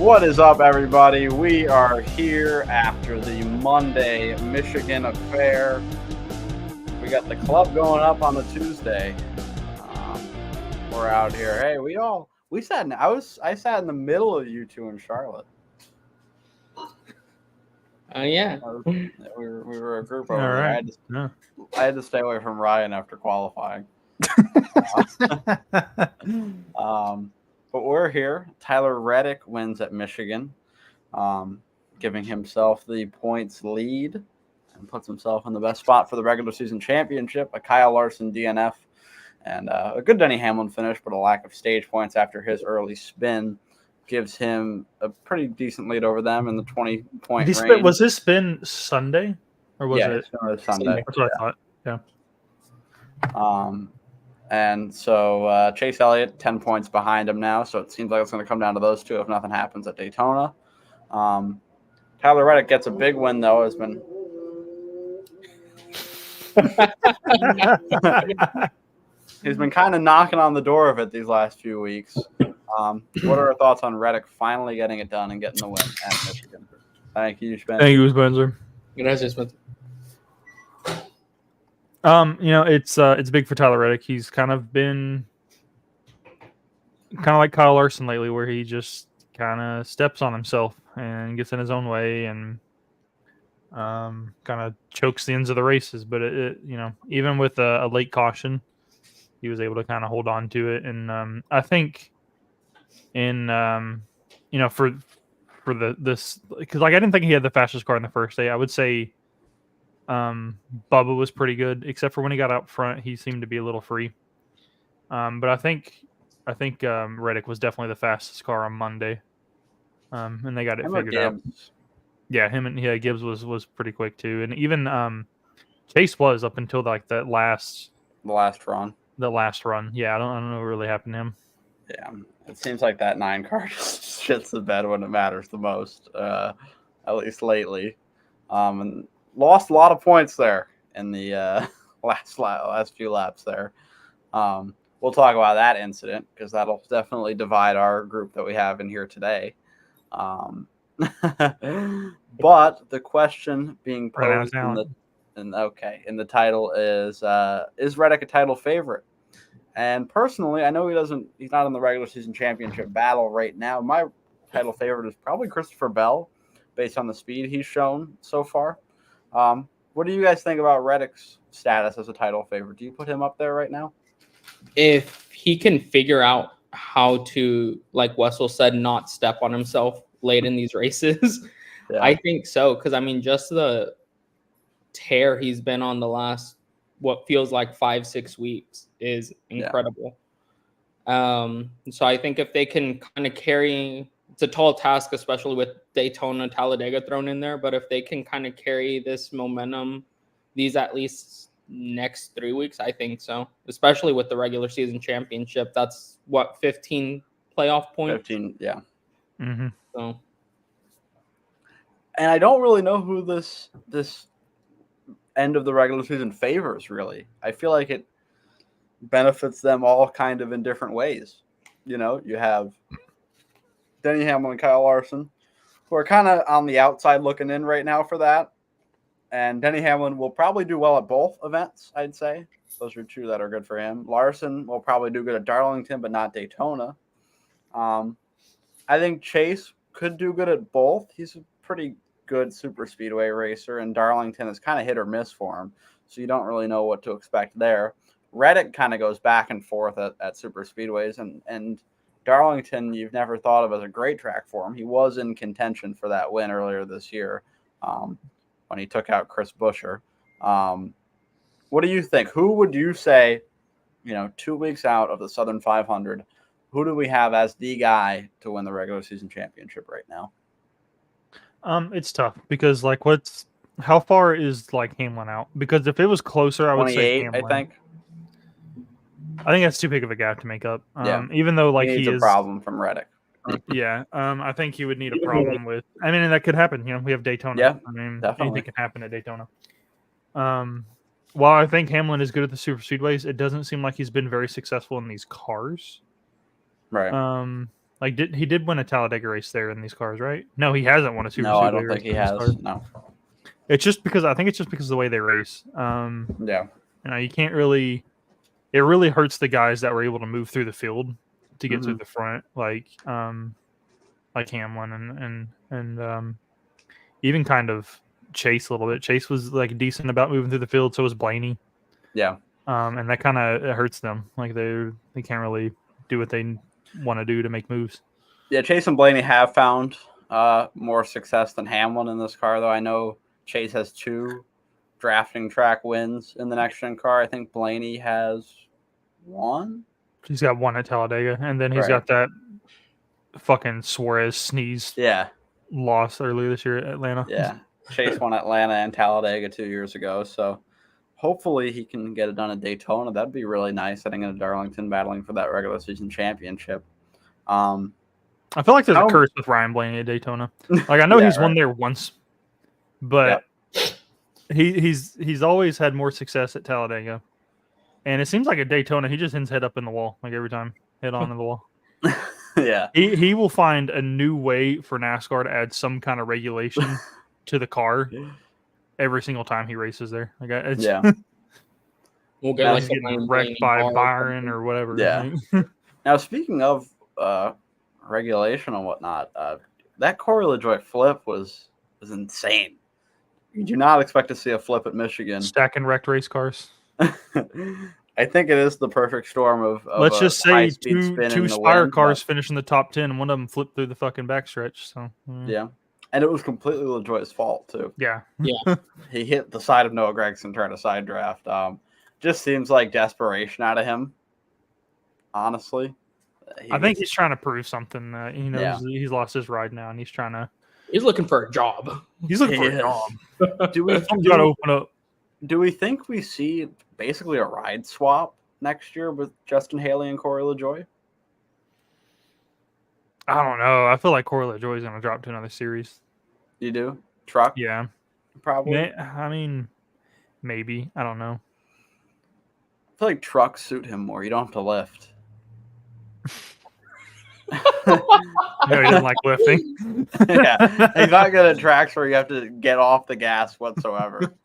What is up, everybody? We are here after the Monday Michigan affair. We got the club going up on the Tuesday. We're out here. Hey, I sat in the middle of you two in Charlotte. Yeah. We were a group over All there. right. I had to stay away from Ryan after qualifying. But we're here. Tyler Reddick wins at Michigan, giving himself the points lead and puts himself in the best spot for the regular season championship. A Kyle Larson DNF and a good Denny Hamlin finish, but a lack of stage points after his early spin gives him a pretty decent lead over them in the 20-point range. Was his spin Sunday? Or was it Sunday? That's what I thought. Yeah. And so Chase Elliott, 10 points behind him now. So it seems like it's going to come down to those two if nothing happens at Daytona. Tyler Reddick gets a big win, though. He's been kind of knocking on the door of it these last few weeks. What are our thoughts on Reddick finally getting it done and getting the win at Michigan? Thank you, Spencer. Thank you, Spencer. Gracias, Spencer. It's big for Tyler Reddick. He's kind of been like Kyle Larson lately, where he just kind of steps on himself and gets in his own way and kind of chokes the ends of the races. But even with a late caution, he was able to kind of hold on to it. And I think for this, because I didn't think he had the fastest car in the first day. I would say Bubba was pretty good, except for when he got out front, he seemed to be a little free. But I think Reddick was definitely the fastest car on Monday, and they got it figured out. Yeah, Gibbs was pretty quick too, and even Chase was up until like the last run. Yeah, I don't know what really happened to him. Yeah, it seems like that 9 car just shits the bed when it matters the most, at least lately. And lost a lot of points there in the last few laps there. We'll talk about that incident because that'll definitely divide our group that we have in here today. But the question being posed in the title is Reddick a title favorite? And personally, I know he's not in the regular season championship battle right now. My title favorite is probably Christopher Bell, based on the speed he's shown so far. What do you guys think about Reddick's status as a title favorite? Do you put him up there right now? If he can figure out how to, like Wessel said, not step on himself late in these races, yeah. I think so. Because, just the tear he's been on the last, what feels like 5-6 weeks is incredible. Yeah. So I think if they can kind of carry, it's a tall task, especially with Daytona, Talladega thrown in there. But if they can kind of carry this momentum, these at least next 3 weeks, I think so. Especially with the regular season championship, that's 15 playoff points. 15, yeah. Mm-hmm. So, and I don't really know who this end of the regular season favors. Really, I feel like it benefits them all kind of in different ways. You have Denny Hamlin and Kyle Larson, who are kind of on the outside looking in right now for that. And Denny Hamlin will probably do well at both events, I'd say. Those are two that are good for him. Larson will probably do good at Darlington, but not Daytona. I think Chase could do good at both. He's a pretty good super speedway racer, and Darlington is kind of hit or miss for him. So you don't really know what to expect there. Reddick kind of goes back and forth at super speedways, and Darlington you've never thought of as a great track for him. He was in contention for that win earlier this year when he took out Chris Buescher. What do you think? Who would you say, 2 weeks out of the Southern 500, who do we have as the guy to win the regular season championship right now? It's tough because how far is Hamlin out? Because if it was closer, I would say Hamlin. I think that's too big of a gap to make up. Even though he needs a problem from Reddick. Yeah, I think he would need a problem with. And that could happen. We have Daytona. Yeah, definitely. Anything can happen at Daytona. While I think Hamlin is good at the super speedways, it doesn't seem like he's been very successful in these cars. Right. Like, he did win a Talladega race there in these cars, right? No, he hasn't won a Super No, I Speedway don't think race he in these has. cars. No. It's just because I think it's just because of the way they race. Yeah. You can't really. It really hurts the guys that were able to move through the field to get to the front, like Hamlin and even kind of Chase a little bit. Chase was like decent about moving through the field, so was Blaney. Yeah. And that kind of hurts them. Like they can't really do what they want to do to make moves. Yeah, Chase and Blaney have found more success than Hamlin in this car, though. I know Chase has 2 drafting track wins in the next gen car. I think Blaney has 1. He's got 1 at Talladega, and then he's got that fucking Suarez sneeze loss earlier this year at Atlanta. Yeah, Chase won Atlanta and Talladega 2 years ago, so hopefully he can get it done at Daytona. That'd be really nice, heading into Darlington, battling for that regular season championship. I feel like there's a curse with Ryan Blaney at Daytona. Like, I know he's won there once, but he's always had more success at Talladega. And it seems like at Daytona, he just ends head up in the wall, like every time, head on in the wall. Yeah. He will find a new way for NASCAR to add some kind of regulation to the car every single time he races there. Like, we'll get like getting wrecked by Byron or whatever. Yeah. Now, speaking of regulation and whatnot, that Corey LaJoie flip was insane. You do not expect to see a flip at Michigan. Stacking wrecked race cars. I think it is the perfect storm of let's just say two Spire cars finished in the top 10, and one of them flipped through the fucking backstretch. So yeah, and it was completely LaJoie's fault too. Yeah. He hit the side of Noah Gragson trying to side draft. Just seems like desperation out of him. Honestly, I think he's trying to prove something. He knows he's lost his ride now, and he's looking for a job. He's looking for a job. Do we gotta open up? Do we think we see basically a ride swap next year with Justin Haley and Corey LaJoie? I don't know. I feel like Corey LaJoie is going to drop to another series. You do? Truck? Yeah. Probably. I mean, maybe. I don't know. I feel like trucks suit him more. You don't have to lift. No, he doesn't like lifting. Yeah, he's not good at tracks where you have to get off the gas whatsoever.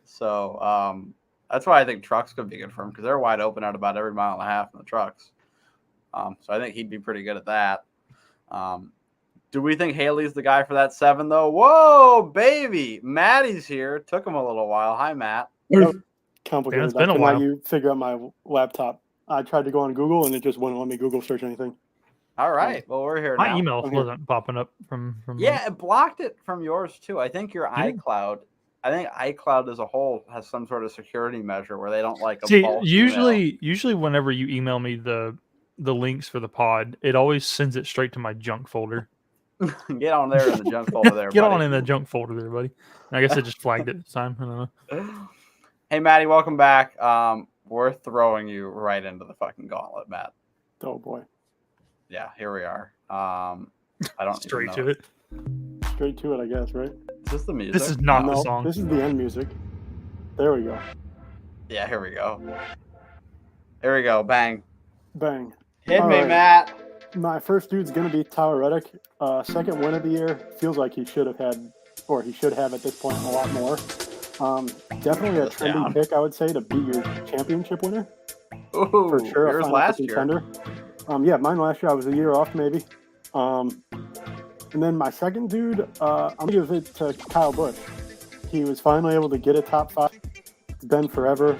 So that's why I think trucks could be good for him, because they're wide open at about every mile and a half in the trucks. So I think he'd be pretty good at that. Do we think Haley's the guy for that 7, though? Whoa, baby! Maddie's here. Took him a little while. Hi, Matt. Complicated. It's been a I while. could not figure out my laptop. I tried to go on Google, and it just wouldn't let me Google search anything. All right. Well, we're here now. My email wasn't popping up from Yeah, it blocked it from yours, too. I think your iCloud. I think iCloud as a whole has some sort of security measure where they don't like a bulk usually whenever you email me the links for the pod, it always sends it straight to my junk folder. Get on there in the junk folder there, Get buddy. on in the junk folder there, buddy. I guess it just flagged it this time. I don't know. Hey, Maddie, welcome back. We're throwing you right into the fucking gauntlet, Matt. Oh, boy. Yeah, here we are. I don't straight even to know. it. Straight to it, I guess, right? Is this the music? This is not the song. This is the end music. There we go. Yeah, here we go. Here we go. Bang. Bang. Hit All me, right. Matt. My first dude's going to be Tyler Reddick. Second win of the year. Feels like he should have had, or he should have at this point, a lot more. Definitely a trendy pick, I would say, to beat your championship winner. Ooh, For sure. yours last year. Yeah, mine last year. I was a year off, maybe. And then my second dude, I'm going to give it to Kyle Busch. He was finally able to get a top 5. It's been forever.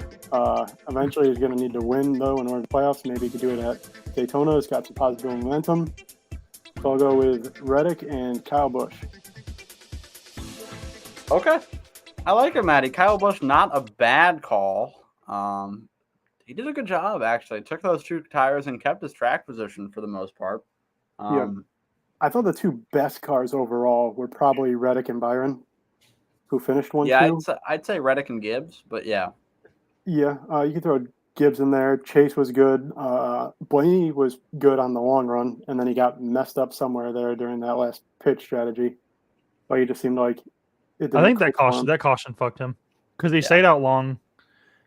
Eventually, he's going to need to win, though, in order to playoffs. Maybe he could do it at Daytona. It's got some positive momentum. So I'll go with Reddick and Kyle Busch. Okay. I like it, Maddie. Kyle Busch, not a bad call. He did a good job, actually. Took those 2 tires and kept his track position for the most part. I thought the 2 best cars overall were probably Reddick and Byron, who finished 1-2. Yeah, I'd say Reddick and Gibbs, but yeah. Yeah, you could throw Gibbs in there. Chase was good. Blaney was good on the long run, and then he got messed up somewhere there during that last pitch strategy. But he just seemed like it didn't. I think that caution fucked him because he stayed out long.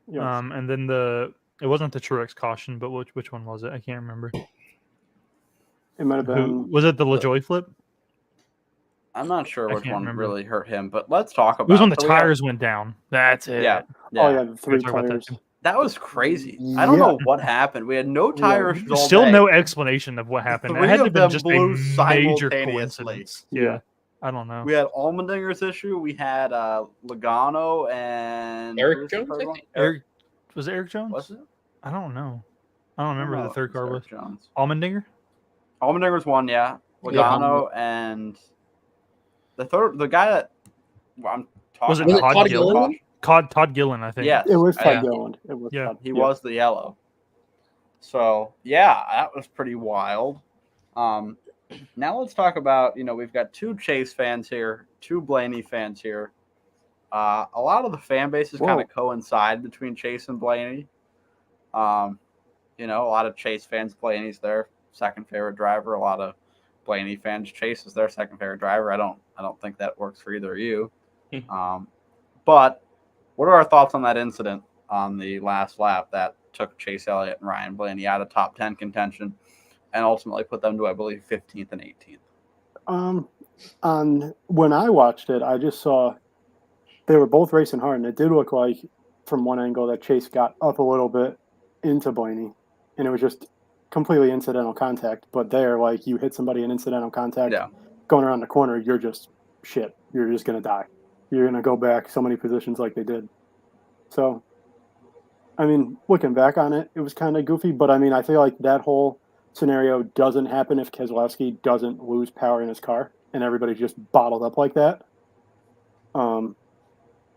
Yes. And then it wasn't the Truex caution, but which one was it? I can't remember. It might have been. Was it the LaJoy flip? I'm not sure I which can't one remember. really hurt him, but let's talk about It was when the so we have- tires went down. That's it. Yeah. Oh yeah, the three talk about that tires. too. That was crazy. I don't Yeah. know what happened. We had no tire issues all Still day. no explanation of what happened. Three It had to of have been them just blew a major simultaneously. coincidence. Yeah. Yeah. I don't know. We had Allmendinger's issue. We had Logano and Eric who was the Jones, third I one? think. Was it Eric Jones? Was it? I don't know. I don't remember who the third car was. Jones. Allmendinger? Allmendinger's one, yeah. Logano and the guy that I'm talking Was it about. Todd Gilliland? Todd Gillen, I think. Yes. It was I- Todd Gilliland. It was Yeah. Todd. He was the yellow. So yeah, that was pretty wild. Now let's talk about, we've got 2 Chase fans here, 2 Blaney fans here. A lot of the fan bases kind of coincide between Chase and Blaney. A lot of Chase fans, Blaney's their second favorite driver. A lot of Blaney fans, Chase is their second favorite driver. I don't think that works for either of you. But what are our thoughts on that incident on the last lap that took Chase Elliott and Ryan Blaney out of top 10 contention and ultimately put them to, I believe, 15th and 18th? On when I watched it, I just saw they were both racing hard, and it did look like from one angle that Chase got up a little bit into Blaney, and it was just completely incidental contact. But there, like, you hit somebody in incidental contact going around the corner, you're just shit. You're just gonna die. You're gonna go back so many positions like they did. So, I mean, looking back on it, it was kind of goofy, but I mean, I feel like that whole scenario doesn't happen if Keselowski doesn't lose power in his car and everybody's just bottled up like that.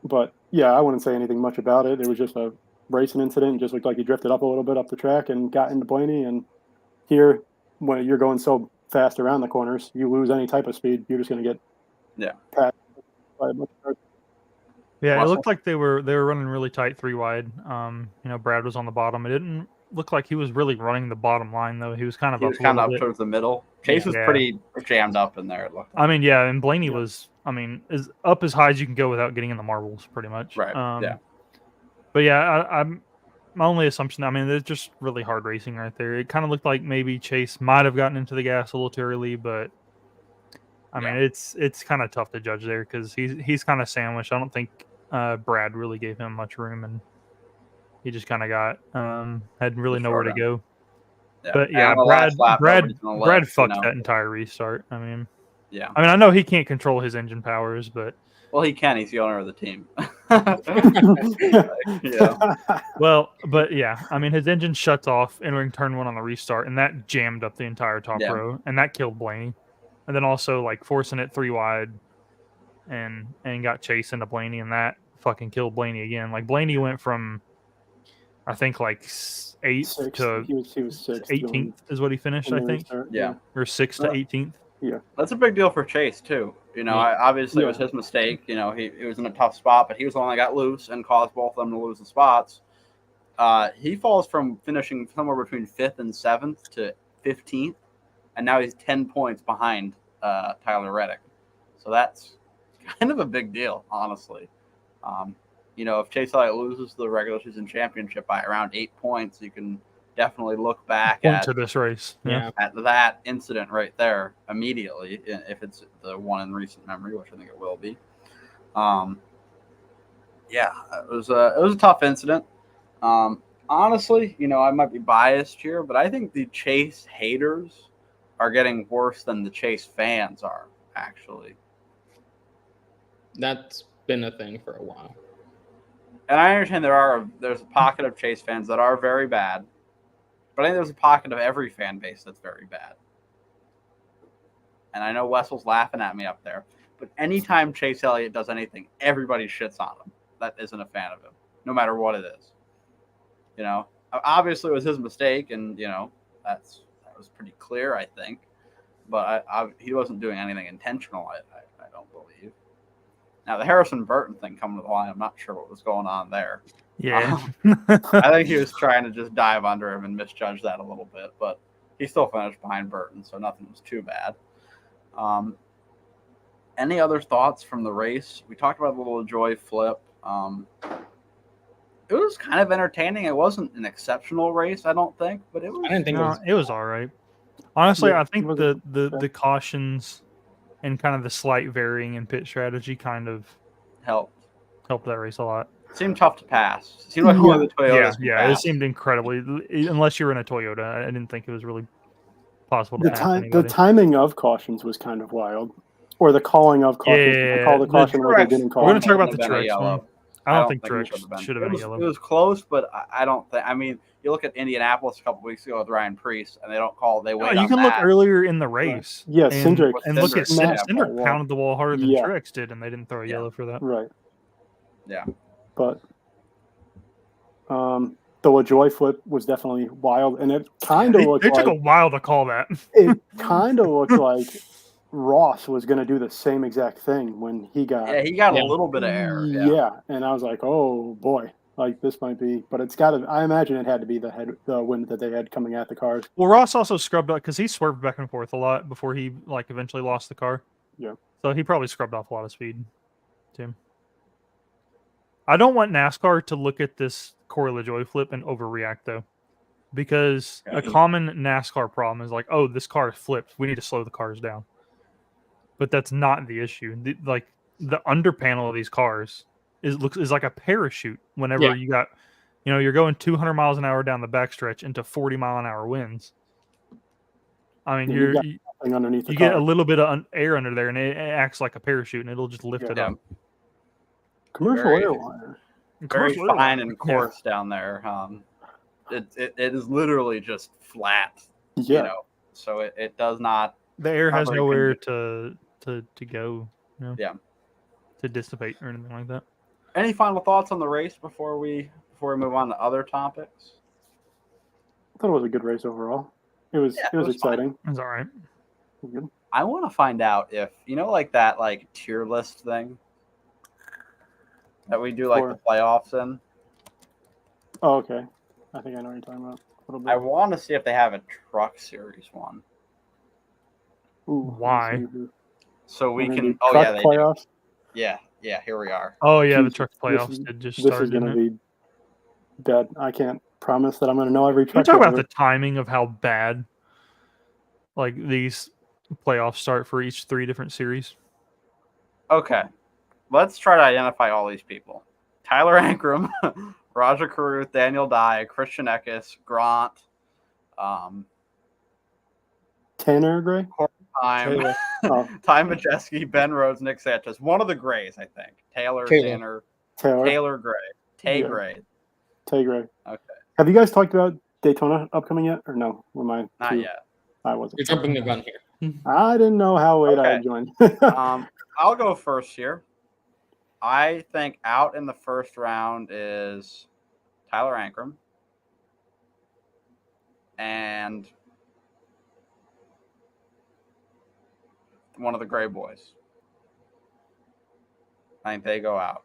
But yeah, I wouldn't say anything much about it. It was just a racing incident. It just looked like he drifted up a little bit up the track and got into Blaney. And here, when you're going so fast around the corners, you lose any type of speed, you're just going to get passed by a bunch of cars. Yeah, it looked like they were running really tight 3 wide. Brad was on the bottom. It didn't look like he was really running the bottom line though. He was kind of up towards the middle. Chase was pretty jammed up in there. It looked like. I mean, yeah, and Blaney was, as up as high as you can go without getting in the marbles, pretty much. Right. But yeah, I'm my only assumption. I mean, it's just really hard racing right there. It kind of looked like maybe Chase might have gotten into the gas a little too early, but I mean, it's kind of tough to judge there because he's kind of sandwiched. I don't think Brad really gave him much room, and he just kind of got had really nowhere to go. Yeah. But yeah, Brad fucked that entire restart. I mean, I know he can't control his engine powers, but he can. He's the owner of the team. Well, but yeah, I mean, his engine shuts off entering turn 1 on the restart, and that jammed up the entire top row, and that killed Blaney. And then also like forcing it 3 wide, and got Chase into Blaney, and that fucking killed Blaney again. Like Blaney went from, I think, like 8th to he was 6th 18th is what he finished, I think. Restart, or 6th to 18th. Yeah, that's a big deal for Chase too. Obviously it was his mistake. He was in a tough spot, but he was the one that got loose and caused both of them to lose the spots. He falls from finishing somewhere between 5th and 7th to 15th, and now he's 10 points behind Tyler Reddick. So that's kind of a big deal, honestly. If Chase Elliott loses the regular season championship by around 8 points, you can definitely look back to this race. At that incident right there immediately, if it's the one in recent memory, which I think it will be. It was a tough incident. Honestly, I might be biased here, but I think the Chase haters are getting worse than the Chase fans are, actually. That's been a thing for a while. And I understand there's a pocket of Chase fans that are very bad, but I think there's a pocket of every fan base that's very bad. And I know Wessel's laughing at me up there, but anytime Chase Elliott does anything, everybody shits on him that isn't a fan of him, no matter what it is. Obviously it was his mistake, and that was pretty clear, I think. But he wasn't doing anything intentional, I don't believe. Now, the Harrison Burton thing coming to the line, I'm not sure what was going on there. Yeah. I think he was trying to just dive under him and misjudge that a little bit, but he still finished behind Burton, so nothing was too bad. Any other thoughts from the race? We talked about the little Joy flip. It was kind of entertaining. It wasn't an exceptional race, I don't think, but it was. I didn't think it was all right. Honestly, Yeah, I think it the wasn't the cautions and kind of the slight varying in pit strategy kind of Helped. helped that race a lot. Seemed tough to pass. Seemed like one of the Yeah, Toyotas could it pass. seemed incredibly. Unless you were in a Toyota, I didn't think it was really possible to the pass the anybody. timing of cautions was kind of wild, or the calling of cautions. Yeah, They called the the caution where they Truex didn't call. We're gonna it. talk about wouldn't the have been a Truex yellow. one. I don't think he Truex should have been. should have been It yellow. was close, but I don't think. I mean, you look at Indianapolis a couple weeks ago with Ryan Preece, and they don't call. They wait. You on can look that. earlier in the race. Yeah, and, Cindric and look at smacked Cindric. that wall. Cindric pounded the wall harder than Yeah. Truex did, and they didn't throw a yellow for that. Right. Yeah. But the LaJoy flip was definitely wild, and it kind of looked They like took a while to call that. it kind of looked like Ross was going to do the same exact thing when he got. Yeah, he got a little bit of error. Yeah, and I was like, oh boy, like this might be, but it's got to. I imagine it had to be the wind that they had coming at the cars. Well, Ross also scrubbed up because he swerved back and forth a lot before he eventually lost the car. Yeah. So he probably scrubbed off a lot of speed, too. I don't want NASCAR to look at this Corey LaJoy flip and overreact, though. Because a common NASCAR problem is like, oh, this car flipped. We need to slow the cars down. But that's not the issue. The under panel of these cars is like a parachute whenever you got, you're going 200 miles an hour down the backstretch into 40-mile-an-hour winds. I mean, underneath you get a little bit of air under there, and it acts like a parachute, and it'll just lift it up. Commercial airliner. Very fine and coarse down there. It is literally just flat. Yeah. So it does not. The air has nowhere to go. To dissipate or anything like that. Any final thoughts on the race before we move on to other topics? I thought it was a good race overall. It was exciting. It was all right. Good. I want to find out if that tier list thing that we do the playoffs in. Oh, okay. I think I know what you're talking about. A little bit. I want to see if they have a truck series one. Ooh, why? So we can. Oh yeah, they playoffs. Do. Yeah. Here we are. Oh yeah, the truck playoffs did just start. This is going to be dead. I can't promise that I'm going to know every truck. Can we talk about the timing of how bad these playoffs start for each 3 different series? Okay, let's try to identify all these people: Tyler Ankrum, Raja Caruth, Daniel Dye, Christian Eckes, Grant, Tanner Gray, Ty Majeski, Ben Rhodes, Nick Sanchez. One of the Grays, I think. Taylor Gray. Tay Gray. Okay. Have you guys talked about Daytona upcoming yet, or no? Not yet. I wasn't. You're jumping the gun here. I didn't know how late I had joined. I'll go first here. I think out in the first round is Tyler Ankrum and one of the Gray boys. I think they go out.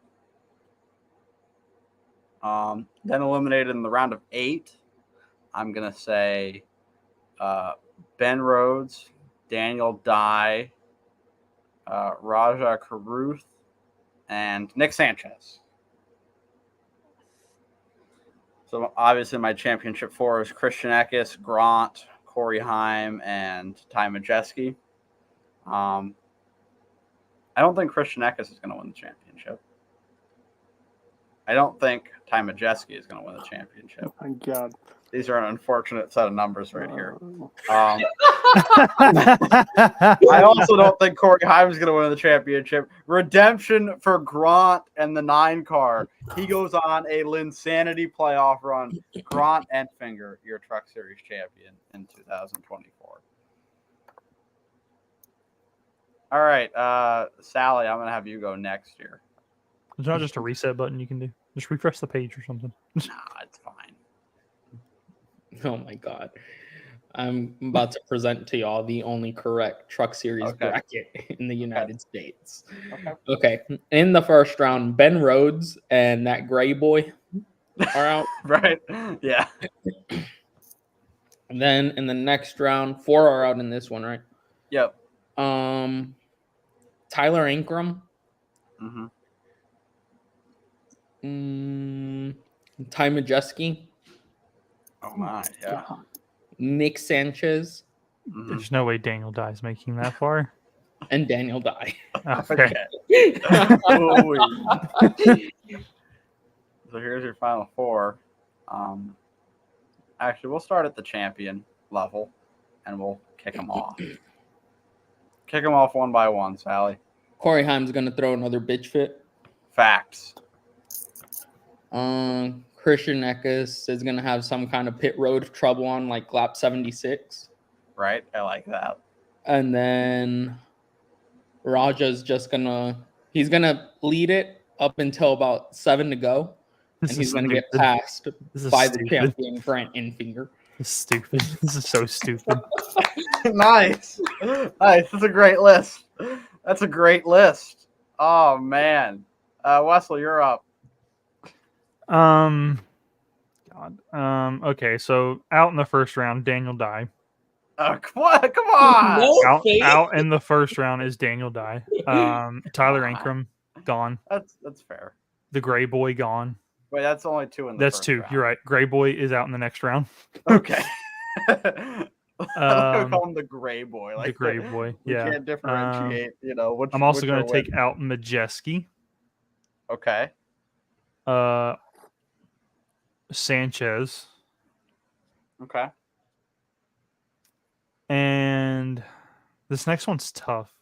Then eliminated in the round of 8, I'm going to say Ben Rhodes, Daniel Dye, Raja Caruth, and Nick Sanchez. So obviously my championship 4 is Christian Eckes, Grant, Corey Heim, and Ty Majeski. I don't think Christian Eckes is going to win the championship. I don't think Ty Majeski is going to win the championship. Oh my God. These are an unfortunate set of numbers right here. I also don't think Corey Heim is going to win the championship. Redemption for Grant and the 9 car. He goes on a Linsanity playoff run. Grant Entfinger, your Truck Series champion in 2024. All right, Sally, I'm going to have you go next here. There's not just a reset button you can do. Just refresh the page or something. Nah, it's fine. Oh my God. I'm about to present to y'all the only correct Truck Series bracket in the United States. Okay. In the first round, Ben Rhodes and that Gray boy are out. Right? Yeah. And then in the next round, 4 are out in this one, right? Yep. Tyler Ankrum. Ty Majeski. Oh my, yeah. Nick Sanchez There's no way Daniel Dye's making that far. And Daniel Dye. Okay. So here's your final four. Actually, we'll start at the champion level, and we'll kick them off. Kick them off one by one, Sally. Corey Haim's going to throw another bitch fit. Facts. Christian Eckes is going to have some kind of pit road trouble on like lap 76. Right? I like that. And then Raja's just going to – he's going to lead it up until about 7 to go. And he's going to get passed by the champion, Grant Infinger. This is stupid. This is so stupid. Nice. That's a great list. That's a great list. Oh, man. Wesley, you're up. Okay, so out in the first round, Daniel Dye. Oh, come on. No, out in the first round is Daniel Dye. Tyler Ankrum, gone. That's fair. The Gray Boy, gone. Wait, that's only two in the That's first two. round. You're right. Gray Boy is out in the next round. Okay. I call him the Gray Boy. Like the Gray Boy. We Yeah. can't differentiate, I'm also going to take out Majeski. Okay. Sanchez. Okay. And this next one's tough.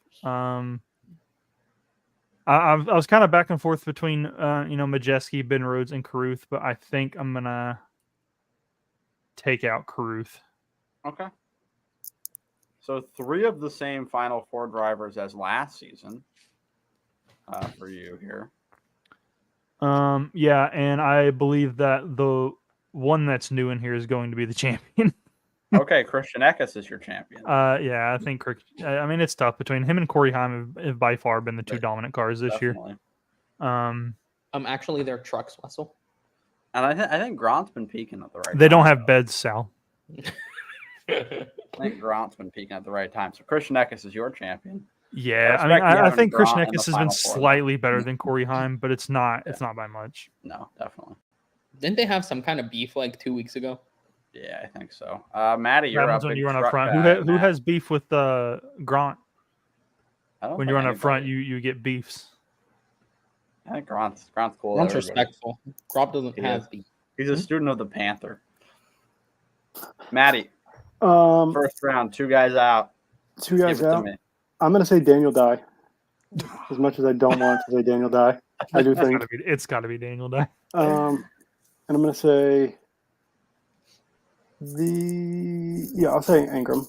I was kind of back and forth between Majeski, Ben Rhodes, and Carruth, but I think I'm gonna take out Carruth. Okay. So 3 of the same Final Four drivers as last season for you here. Yeah, and I believe that the one that's new in here is going to be the champion. Okay, Christian Eckes is your champion. Yeah, I think I mean it's tough between him and Corey Haim have by far been the two dominant cars this Definitely. year. Actually, they're trucks, Wessel. And I think Grant's been peaking at the right They time. don't have beds, Sal. I think Grant's been peaking at the right time. So Christian Eckes is your champion. Yeah, I I mean, respect you I having think Christian Grant in the Eckes has Final been Four, slightly better than Corey Haim, but it's not by much. No, definitely. Didn't they have some kind of beef like 2 weeks ago? Yeah, I think so. Maddie, you're Happens up. when big you run up truck front. guy, Who Matt. has beef with Grant? I don't When think you run up front, anybody- you get beefs. I think Grant's cool. Grant's with everybody. respectful. Grant doesn't He have is. beef. He's a student of the Panther. Maddie, Um, first round, 2 guys out. 2 Give guys it to out. me. I'm gonna say Daniel Dye. As much as I don't want to say Daniel Dye, I do think. It's got to be Daniel Dye. And I'm gonna say I'll say Ankrum.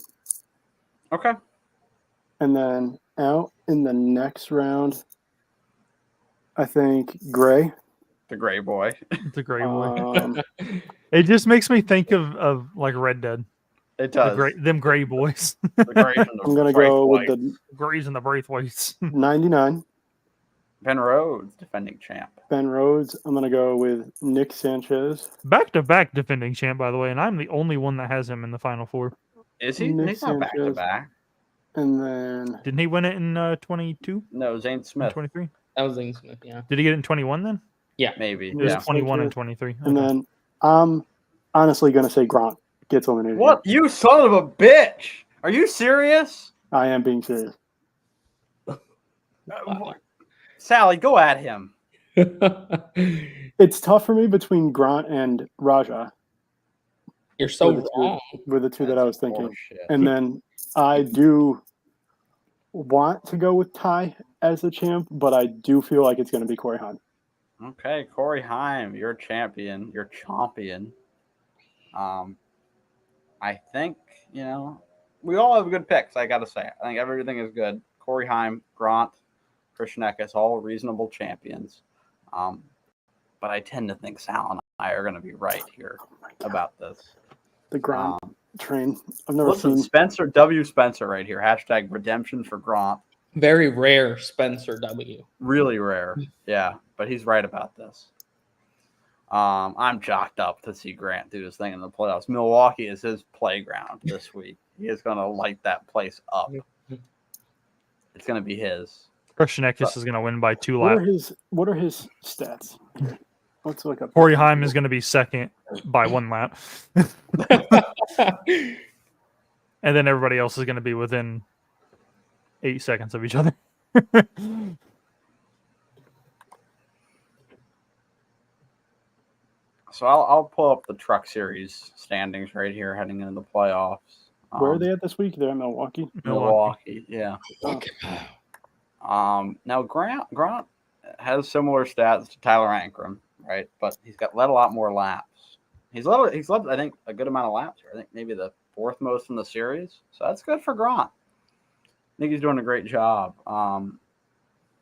Okay. And then out in the next round, I think Gray. The Gray Boy. It's a great boy. Um, It just makes me think of like Red Dead. It does. Them gray boys. The Gray and the I'm gonna Frank go White. with the Grays and the Braithwaites. 99 Ben Rhodes, defending champ. Ben Rhodes. I'm gonna go with Nick Sanchez. Back-to-back defending champ, by the way, and I'm the only one that has him in the Final Four. Is he? Nick He's not back to Sanchez. back. And then Didn't he win it in 22? No, Zane Smith. 23? That was Zane Smith, yeah. Did he get it in 21 then? Maybe. It was Yeah. 21 and 23. and Okay. then I'm honestly gonna say Grant gets eliminated. What? You son of a bitch! Are you serious? I am being serious. Sally, go at him. It's tough for me between Grant and Raja. You're so Were the two- wrong. Were the two that I was thinking. Bullshit. And then I do want to go with Ty as the champ, but I do feel like it's going to be Corey Haim. Okay, Corey Haim, you're champion. You're champion. I think, we all have good picks, I got to say. I think everything is good. Corey Haim, Grant, Christian Eckes, all reasonable champions. But I tend to think Sal and I are going to be right here about this. The Grant train. I've never Listen, seen. Spencer, W. Spencer right here. Hashtag redemption for Grant. Very rare Spencer W. Really rare. Yeah, but he's right about this. I'm jocked up to see Grant do his thing in the playoffs. Milwaukee is his playground this week. He is going to light that place up. It's going to be his. Christian Eckes is going to win by 2 What laps. are his stats? Let's look up. Corey Haim is going to be second by 1 lap. and then everybody else is going to be within 8 seconds of each other. So I'll pull up the Truck Series standings right here heading into the playoffs. Where are they at this week? They're at Milwaukee. Milwaukee, yeah. Okay. Now Grant has similar stats to Tyler Ankrum, right? But he's led a lot more laps. He's led I think a good amount of laps here. I think maybe the 4th most in the series. So that's good for Grant. I think he's doing a great job.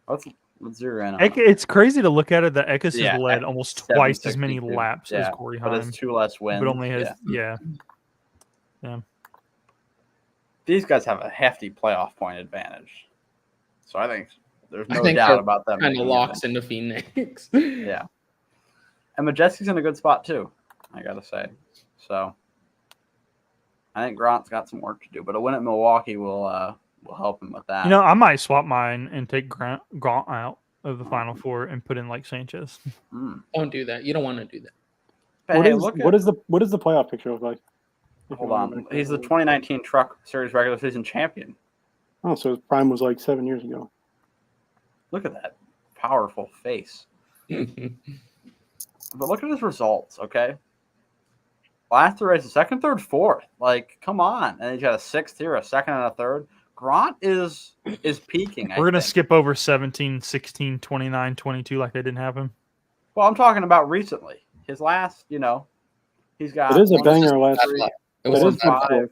Let's zero in on it. It's crazy to look at it that Eckes Yeah, has led almost twice as many 762. laps as Corey Heim, but it's 2 less wins. but only has yeah. These guys have a hefty playoff point advantage. So I think there's no doubt about them. Kind of locks into Phoenix. Yeah. And Majeski's in a good spot too, I gotta say. So I think Grant's got some work to do, but a win at Milwaukee will help him with that. You know, I might swap mine and take Grant out of the Final Four and put in like Sanchez. Don't do that. You don't want to do that. But What does the playoff picture look like? Hold on. He's the 2019 Truck Series regular season champion. Oh, so his prime was like 7 years ago. Look at that powerful face. But look at his results, okay? Last 3 races, 2nd, 3rd, 4th. Like, come on. And he's got a 6th here, a 2nd, and a 3rd. Grant is peaking. We're going to skip over 17, 16, 29, 22 like they didn't have him. Well, I'm talking about recently. His last, he's got. It is a banger last. It was 5.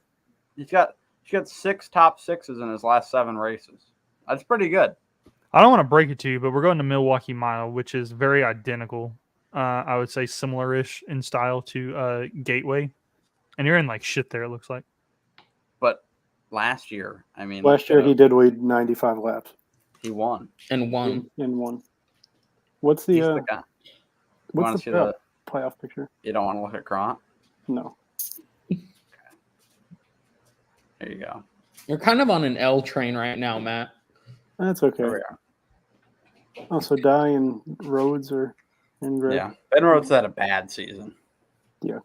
He's got 6 top 6s in his last 7 races. That's pretty good. I don't want to break it to you, but we're going to Milwaukee Mile, which is very identical. I would say similar-ish in style to Gateway. And you're in like shit there, it looks like. But last year, last year he did wait 95 laps. He won. And won. In one. What's the guy. what's the playoff picture? You don't want to look at Grant? No. Okay. There you go. You're kind of on an L train right now, Matt. That's okay. There we are. Also, Dye and Rhodes are in red. Yeah. Ben Rhodes had a bad season. Yeah.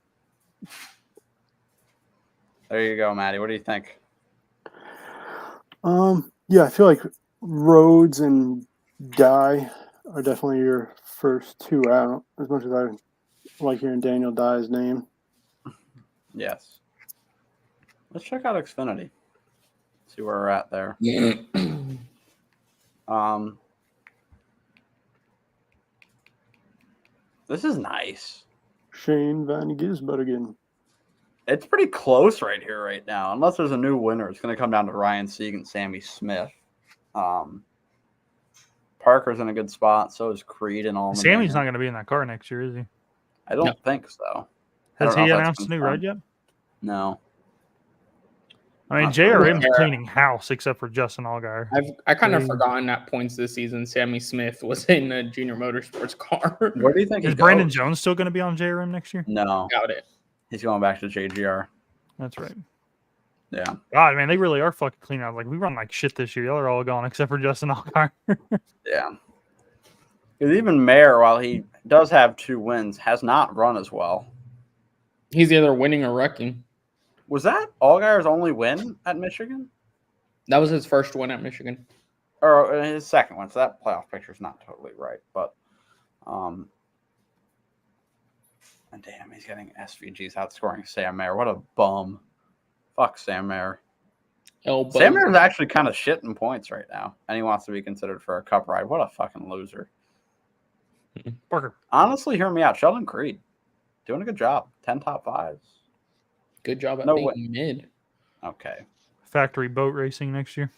There you go, Maddie. What do you think? Yeah, I feel like Rhodes and Dye are definitely your first 2 out, as much as I like hearing Daniel Dye's name. Yes. Let's check out Xfinity. See where we're at there. This is nice. Shane Van Gisbergen. It's pretty close right here right now. Unless there's a new winner, it's going to come down to Ryan Sieg and Sammy Smith. Parker's in a good spot. So is Creed and all. Sammy's not going to be in that car next year, is he? I don't think so. Has he announced a new ride yet? No. I mean, JRM's cleaning house except for Justin Allgaier. I kind of forgotten at points this season. Sammy Smith was in a junior motorsports car. Where do you think is Brandon Jones still going to be on JRM next year? No. Doubt it. He's going back to JGR. That's right. Yeah. God, man, they really are fucking cleaning out. Like, we run like shit this year. Y'all are all gone except for Justin Allgaier. Yeah. Because even Mayer, while he does have 2 wins, has not run as well. He's either winning or wrecking. Was that Allgaier's only win at Michigan? That was his first win at Michigan. Or his second one. So that playoff picture is not totally right. But, and damn, he's getting SVGs outscoring Sam Mayer. What a bum. Fuck Sam Mayer. Sam Mayer's actually kind of shitting points right now. And he wants to be considered for a cup ride. What a fucking loser. Parker. Honestly, hear me out. Sheldon Creed. Doing a good job. 10 top 5s. Good job at being mid. Okay. Factory boat racing next year.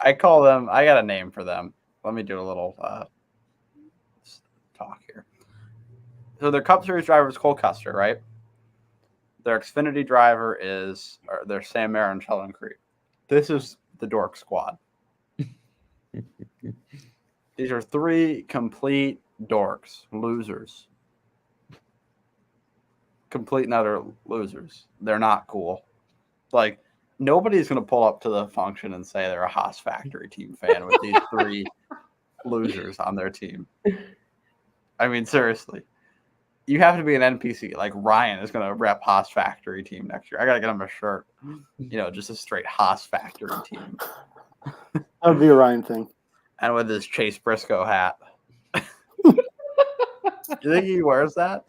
I call them. I got a name for them. Let me do a little talk here. So their Cup Series driver is Cole Custer, right? Their Xfinity driver is their Sam Mayer and Sheldon Creed. This is the Dork Squad. These are 3 complete dorks, losers. Complete and utter losers. They're not cool. Like, nobody's going to pull up to the function and say they're a Haas Factory team fan with these 3 losers on their team. I mean, seriously. You have to be an NPC. Like Ryan is going to rep Haas Factory team next year. I got to get him a shirt. Just a straight Haas Factory team. That would be a Ryan thing. And with his Chase Briscoe hat. You think he wears that?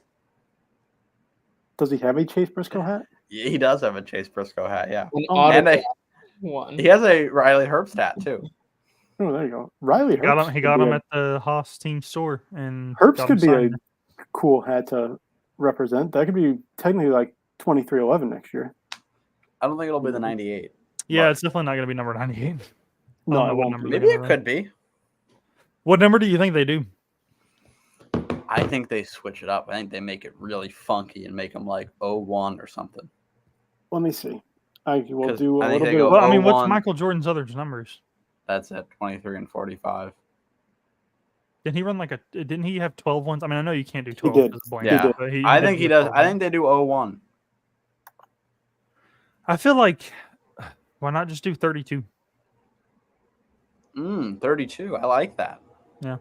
Does he have a Chase Briscoe hat? Yeah, he does have a Chase Briscoe hat, yeah. And one. He has a Riley Herbst hat, too. Oh, there you go. Riley Herbst. He got him at the Haas team store. And Herbst could be a cool hat to represent. That could be technically like 2311 next year. I don't think it'll be the 98. Yeah, it's definitely not going to be number 98. No, it won't. Maybe it could be. What number do you think they do? I think they switch it up. I think they make it really funky and make them like 01 or something. Let me see. I will do a little bit. Well, I mean, what's Michael Jordan's other numbers? That's it, 23 and 45. Didn't he run didn't he have 12 ones? I mean, I know you can't do 12. He did. Yeah. I think he does. I think they do 01. I feel like, why not just do 32? 32. I like that. Yeah.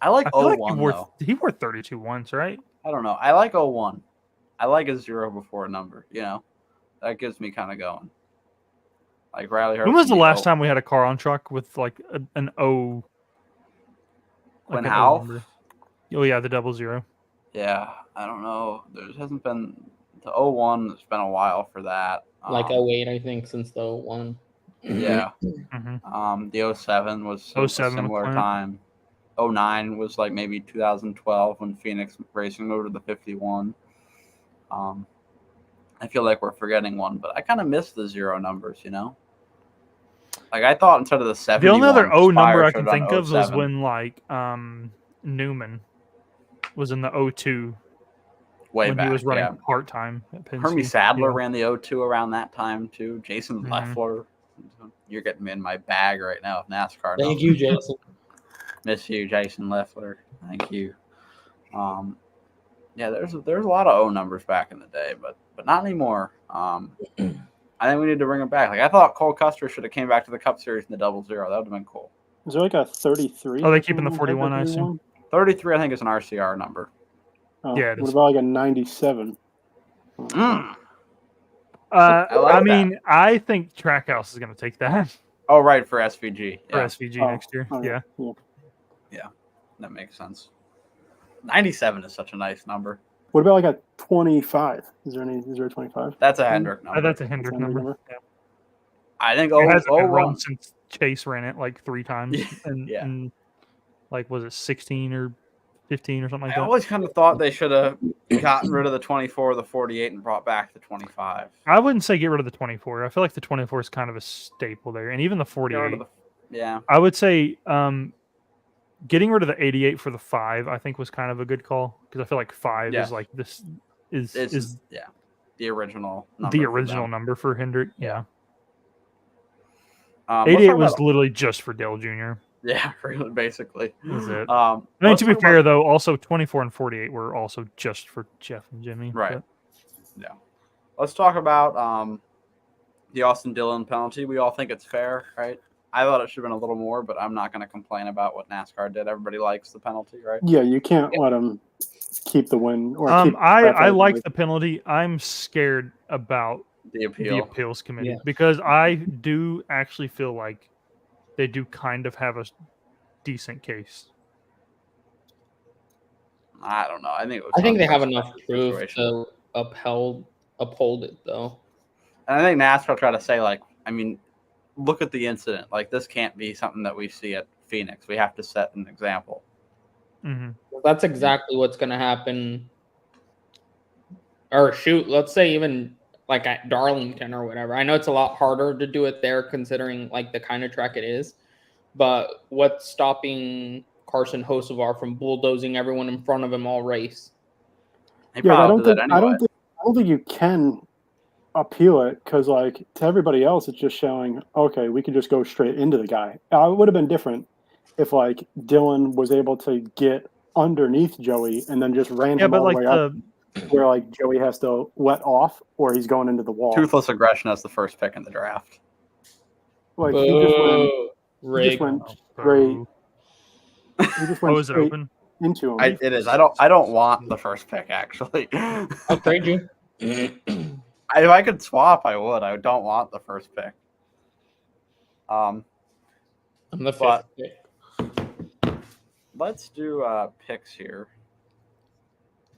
I like 01, like he wore 32 once, right? I don't know. I like 01. I like a 0 before a number, That gets me kind of going. Like Riley Herbst. When was the last time we had a car on truck with like an O? Quinn Howell? Oh, yeah, the 00. Yeah, I don't know. There hasn't been the 01. It's been a while for that. Like 08, I think, since the 01. Yeah. Mm-hmm. The 07 was a similar time. 09 was like maybe 2012 when Phoenix Racing moved to the 51. I feel like we're forgetting one, but I kind of miss the 0 numbers, Like I thought instead of the 70. The only other O number I can think of was when like Newman was in the 02. Way when back, he was running part time at Penske. Hermie Sadler ran the 02 around that time too. Jason Leffler. You're getting me in my bag right now with NASCAR. Thank you, Jason. Miss you, Jason Leffler. Thank you. Yeah, there's a lot of O numbers back in the day, but not anymore. I think we need to bring them back. Like I thought Cole Custer should have came back to the Cup Series in the 00. That would have been cool. Is there like a 33? Oh, they keeping the 41, I assume. 33, I think, is an RCR number. Oh, yeah. What about like a 97? I think Trackhouse is going to take that. Oh, right, for SVG. For SVG next year. Okay. Yeah, that makes sense. 97 is such a nice number. What about like a 25? Is there a 25? That's a Hendrick number. That's a Hendrick number. Yeah. I think it hasn't been run since Chase ran it like 3 times. And like, was it 16 or 15 or something like that? I always kind of thought they should have gotten rid of the 24 or the 48 and brought back the 25. I wouldn't say get rid of the 24. I feel like the 24 is kind of a staple there. And even the 48. Yeah. I would say getting rid of the 88 for the 5, I think was kind of a good call. Because I feel like 5 is like this is the original number for Hendrick. Yeah. 88 was literally just for Dale Jr. Yeah, really, basically. That's it. I mean, to be fair, though, also 24 and 48 were also just for Jeff and Jimmy. Right. But. Yeah. Let's talk about the Austin Dillon penalty. We all think it's fair, right? I thought it should have been a little more, but I'm not going to complain about what NASCAR did. Everybody likes the penalty, right? Yeah, you can't let them keep the win. Or I like the penalty. I'm scared about the appeals committee because I do actually feel like they do kind of have a decent case. I don't know. I think they have enough proof to uphold it, though. And I think NASCAR try to say, like, I mean, look at the incident. Like, this can't be something that we see at Phoenix. We have to set an example. Mm-hmm. That's exactly what's going to happen. Or shoot, let's say even like at Darlington or whatever. I know it's a lot harder to do it there considering like the kind of track it is. But what's stopping Carson Hocevar from bulldozing everyone in front of him all race? I don't think you can appeal it because, like, to everybody else, it's just showing, okay, we could just go straight into the guy. It would have been different if, like, Dillon was able to get underneath Joey and then just ran him all the way up, where, like, Joey has to let off or he's going into the wall. Toothless aggression as the first pick in the draft. Like, he just went straight. Was it open? into him. It is. I don't want the first pick actually. I'll trade you. If I could swap, I would. I don't want the first pick. I'm the fifth But- pick. Let's do picks here.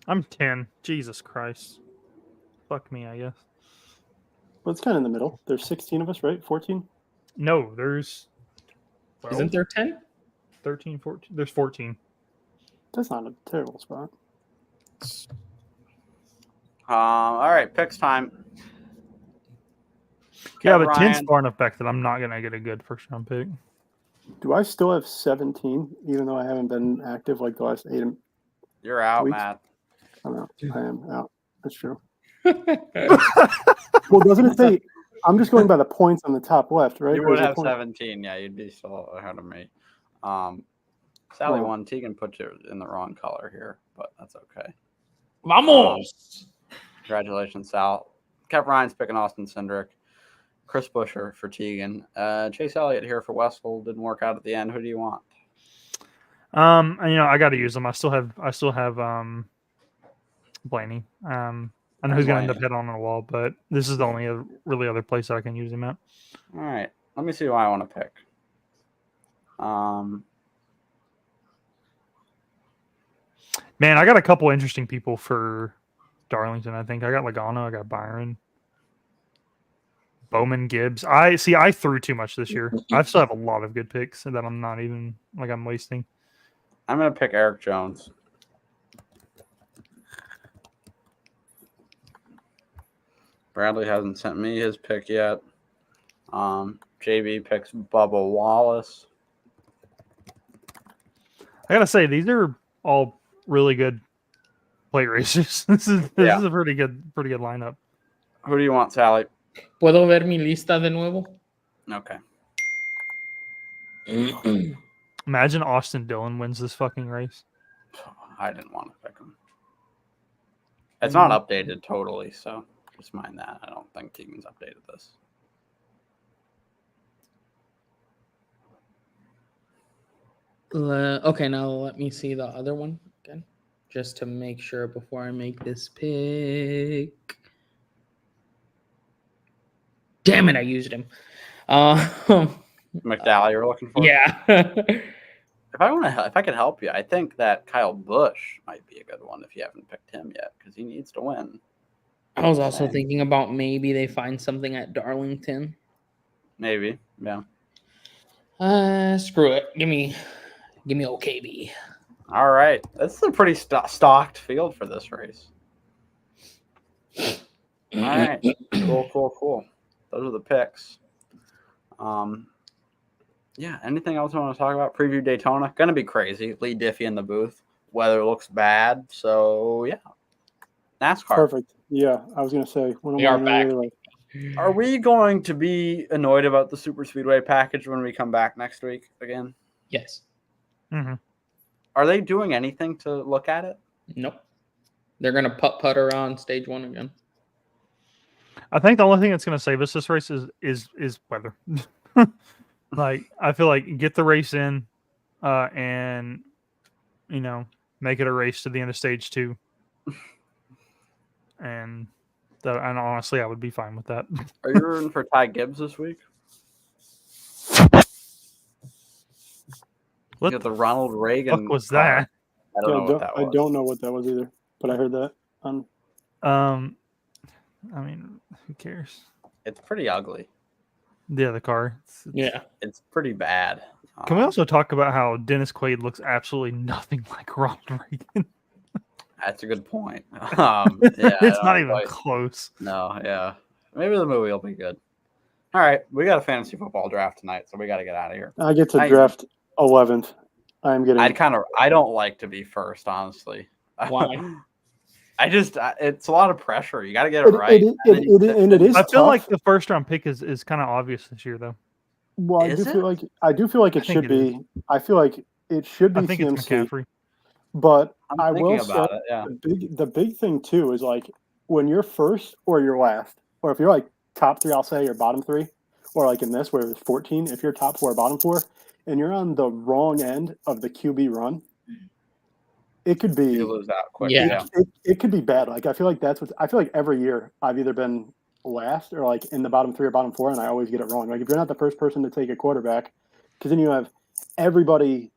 I'm 10. Jesus Christ. Fuck me, I guess. Well, it's kind of in the middle. There's 16 of us, right? 14? No, there's 12, Isn't there 10? 13, 14. There's 14. That's not a terrible spot. All right, picks time. Yeah, Kev but 10's Ryan. far enough back that I'm not going to get a good first round pick. Do I still have 17, even though I haven't been active like the last 8? You're out, Weeks. Matt. I'm out. I am out. That's true. Well, doesn't it say? I'm just going by the points on the top left, right? You Or would is it have point- 17. Yeah, you'd be still ahead of me. Sally Well- won. Tegan put you in the wrong color here, but that's okay. Vamos! Congratulations, Sal. Kev Ryan's picking Austin Cindric. Chris Buescher for Tegan. Chase Elliott here for Westfall. Didn't work out at the end. Who do you want? And, I got to use them. I still have Blaney. I know he's going to end up Blaney. head on a wall, but this is the only really other place I can use him at. All right. Let me see who I want to pick. Man, I got a couple interesting people for Darlington. I think I got Logano, I got Byron, Bowman, Gibbs. I threw too much this year. I still have a lot of good picks that I'm not even I'm wasting. I'm going to pick Eric Jones. Bradley hasn't sent me his pick yet. JB picks Bubba Wallace. I gotta say, these are all really good plate racers. This is a pretty good lineup. Who do you want, Sally? ¿Puedo ver mi lista de nuevo? Okay. Imagine Austin Dillon wins this fucking race. I didn't want to pick him. It's not updated totally, so just mind that. I don't think Tegan's updated this. Okay, now let me see the other one again, just to make sure before I make this pick. Damn it, I used him. McDowell, you're looking for? Yeah. If I could help you, I think that Kyle Busch might be a good one if you haven't picked him yet, because he needs to win. I was also Same. thinking about maybe they find something at Darlington. Maybe, yeah. Screw it. Give me OKB. All right, this is a pretty stocked field for this race. All right, cool. Those are the picks. Yeah. Anything else I want to talk about? Preview Daytona. Gonna be crazy. Lee Diffie in the booth. Weather looks bad, so yeah. NASCAR. Perfect. Yeah, I was gonna say. We are back. Are we going to be annoyed about the Super Speedway package when we come back next week again? Yes. Mm-hmm. Are they doing anything to look at it? Nope. They're gonna putter on stage 1 again. I think the only thing that's going to save us this race is weather. Like, I feel like get the race in, and make it a race to the end of stage 2, and honestly, I would be fine with that. Are you rooting for Ty Gibbs this week? What You got the Ronald Reagan. fuck was car. that? I don't know what that was. I don't know what that was either, but I heard that. I mean, who cares? It's pretty ugly. Yeah, the car. Yeah. It's pretty bad. Can we also talk about how Dennis Quaid looks absolutely nothing like Ronald Reagan? That's a good point. It's I not don't even quite- close. No, yeah. Maybe the movie will be good. All right, we got a fantasy football draft tonight, so we got to get out of here. I get to I- draft 11th. I'm getting. I don't like to be first, honestly. Why? It's a lot of pressure. You got to get it right. It is. I feel tough. like the first round pick is kind of obvious this year, though. Well, I Is do it? feel like I it think should it be. I feel like it should be I think it's CMC. McCaffrey. But I'm I thinking will about say it. Yeah. the big thing too is like when you're first or you're last, or if you're like top 3, I'll say, or bottom 3, or like in this where it's 14, if you're top 4 or bottom 4, and you're on the wrong end of the QB run, it could be. You lose out quick. Yeah. It could be bad. Like I feel like every year I've either been last or like in the bottom 3 or bottom 4, and I always get it wrong. Like if you're not the first person to take a quarterback, because then you have everybody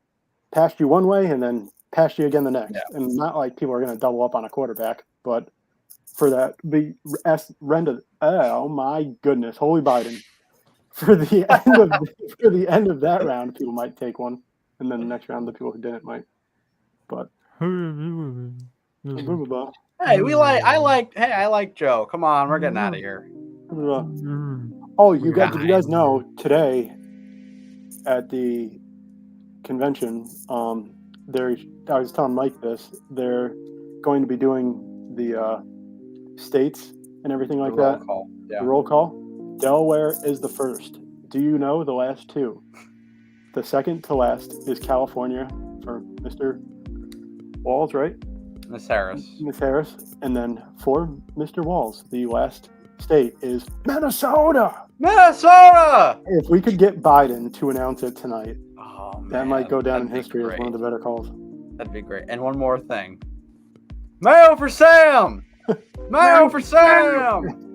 past you one way and then past you again the next, and not like people are going to double up on a quarterback, but for that oh my goodness, holy Biden, for the end of that round, people might take one, and then the next round the people who didn't might, but. Hey, I like Joe. Come on, we're getting out of here. Oh, did you guys know today at the convention, I was telling Mike this, they're going to be doing the states and everything like that. The roll call. Delaware is the first. Do you know the last 2? The second to last is California for Mr. Walls, right? Miss Harris. And then for Mr. Walls, the last state is Minnesota. If we could get Biden to announce it tonight, that might go down in history as one of the better calls. That'd be great. And one more thing. Mayo for Sam! Mayo for Sam!